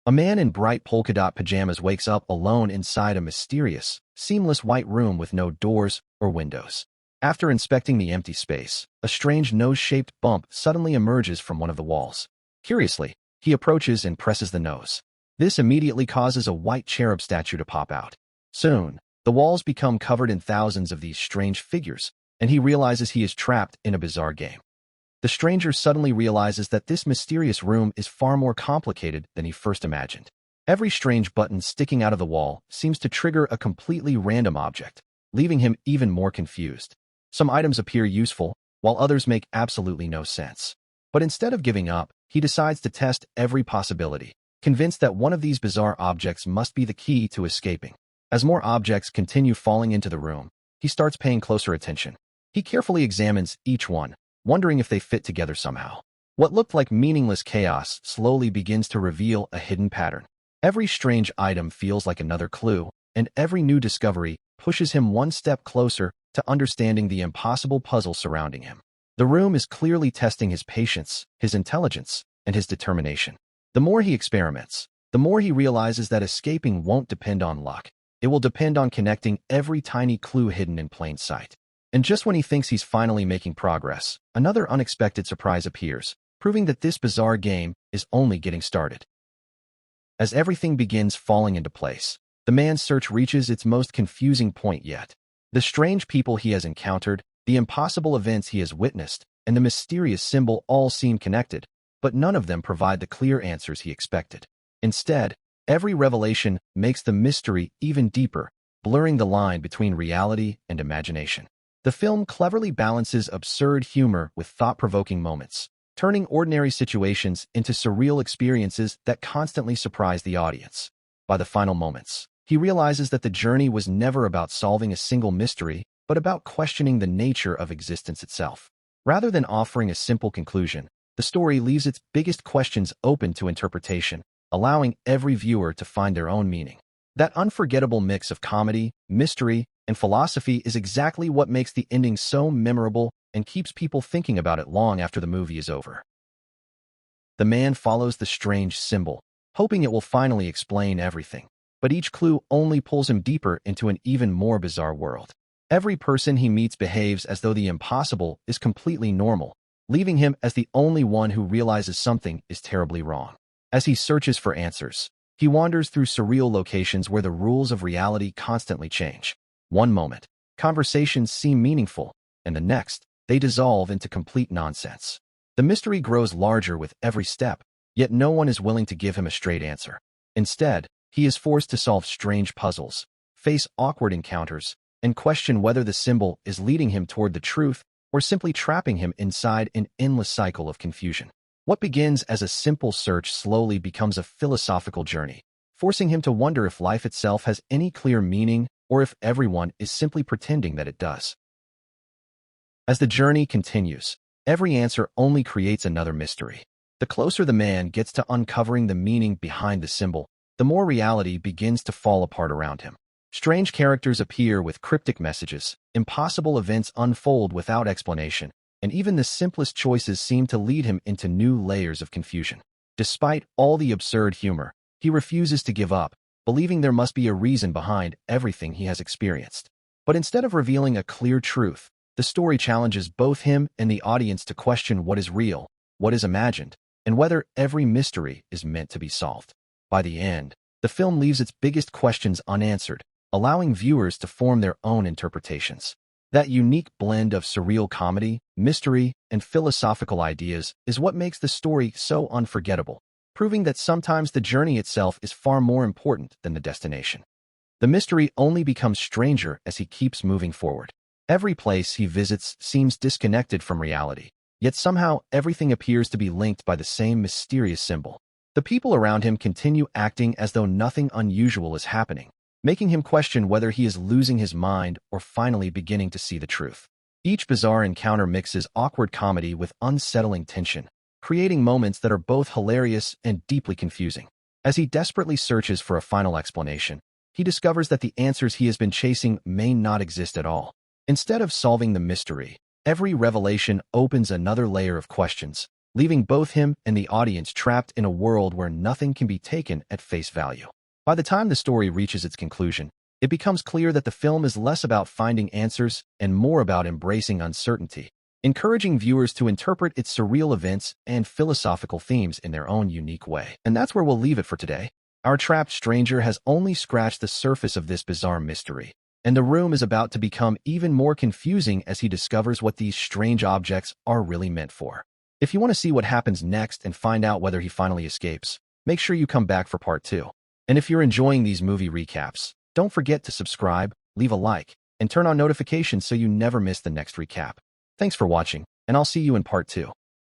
A man in bright polka dot pajamas wakes up alone inside a mysterious, seamless white room with no doors or windows. After inspecting the empty space, a strange nose-shaped bump suddenly emerges from one of the walls. Curiously, he approaches and presses the nose. This immediately causes a white cherub statue to pop out. Soon, the walls become covered in thousands of these strange figures, and he realizes he is trapped in a bizarre game. The stranger suddenly realizes that this mysterious room is far more complicated than he first imagined. Every strange button sticking out of the wall seems to trigger a completely random object, leaving him even more confused. Some items appear useful, while others make absolutely no sense. But instead of giving up, he decides to test every possibility, convinced that one of these bizarre objects must be the key to escaping. As more objects continue falling into the room, he starts paying closer attention. He carefully examines each one, wondering if they fit together somehow. What looked like meaningless chaos slowly begins to reveal a hidden pattern. Every strange item feels like another clue, and every new discovery pushes him one step closer to understanding the impossible puzzle surrounding him. The room is clearly testing his patience, his intelligence, and his determination. The more he experiments, the more he realizes that escaping won't depend on luck. It will depend on connecting every tiny clue hidden in plain sight. And just when he thinks he's finally making progress, another unexpected surprise appears, proving that this bizarre game is only getting started. As everything begins falling into place, the man's search reaches its most confusing point yet. The strange people he has encountered, the impossible events he has witnessed, and the mysterious symbol all seem connected, but none of them provide the clear answers he expected. Instead, every revelation makes the mystery even deeper, blurring the line between reality and imagination. The film cleverly balances absurd humor with thought-provoking moments, turning ordinary situations into surreal experiences that constantly surprise the audience. By the final moments, he realizes that the journey was never about solving a single mystery, but about questioning the nature of existence itself. Rather than offering a simple conclusion, the story leaves its biggest questions open to interpretation, allowing every viewer to find their own meaning. That unforgettable mix of comedy, mystery, and philosophy is exactly what makes the ending so memorable and keeps people thinking about it long after the movie is over. The man follows the strange symbol, hoping it will finally explain everything, but each clue only pulls him deeper into an even more bizarre world. Every person he meets behaves as though the impossible is completely normal, leaving him as the only one who realizes something is terribly wrong. As he searches for answers, he wanders through surreal locations where the rules of reality constantly change. One moment, conversations seem meaningful, and the next, they dissolve into complete nonsense. The mystery grows larger with every step, yet no one is willing to give him a straight answer. Instead, he is forced to solve strange puzzles, face awkward encounters, and question whether the symbol is leading him toward the truth or simply trapping him inside an endless cycle of confusion. What begins as a simple search slowly becomes a philosophical journey, forcing him to wonder if life itself has any clear meaning or if everyone is simply pretending that it does. As the journey continues, every answer only creates another mystery. The closer the man gets to uncovering the meaning behind the symbol, the more reality begins to fall apart around him. Strange characters appear with cryptic messages, impossible events unfold without explanation, and even the simplest choices seem to lead him into new layers of confusion. Despite all the absurd humor, he refuses to give up, believing there must be a reason behind everything he has experienced. But instead of revealing a clear truth, the story challenges both him and the audience to question what is real, what is imagined, and whether every mystery is meant to be solved. By the end, the film leaves its biggest questions unanswered, allowing viewers to form their own interpretations. That unique blend of surreal comedy, mystery, and philosophical ideas is what makes the story so unforgettable, proving that sometimes the journey itself is far more important than the destination. The mystery only becomes stranger as he keeps moving forward. Every place he visits seems disconnected from reality, yet somehow everything appears to be linked by the same mysterious symbol. The people around him continue acting as though nothing unusual is happening, making him question whether he is losing his mind or finally beginning to see the truth. Each bizarre encounter mixes awkward comedy with unsettling tension, creating moments that are both hilarious and deeply confusing. As he desperately searches for a final explanation, he discovers that the answers he has been chasing may not exist at all. Instead of solving the mystery, every revelation opens another layer of questions, leaving both him and the audience trapped in a world where nothing can be taken at face value. By the time the story reaches its conclusion, it becomes clear that the film is less about finding answers and more about embracing uncertainty, encouraging viewers to interpret its surreal events and philosophical themes in their own unique way. And that's where we'll leave it for today. Our trapped stranger has only scratched the surface of this bizarre mystery, and the room is about to become even more confusing as he discovers what these strange objects are really meant for. If you want to see what happens next and find out whether he finally escapes, make sure you come back for part 2. And if you're enjoying these movie recaps, don't forget to subscribe, leave a like, and turn on notifications so you never miss the next recap. Thanks for watching, and I'll see you in part 2.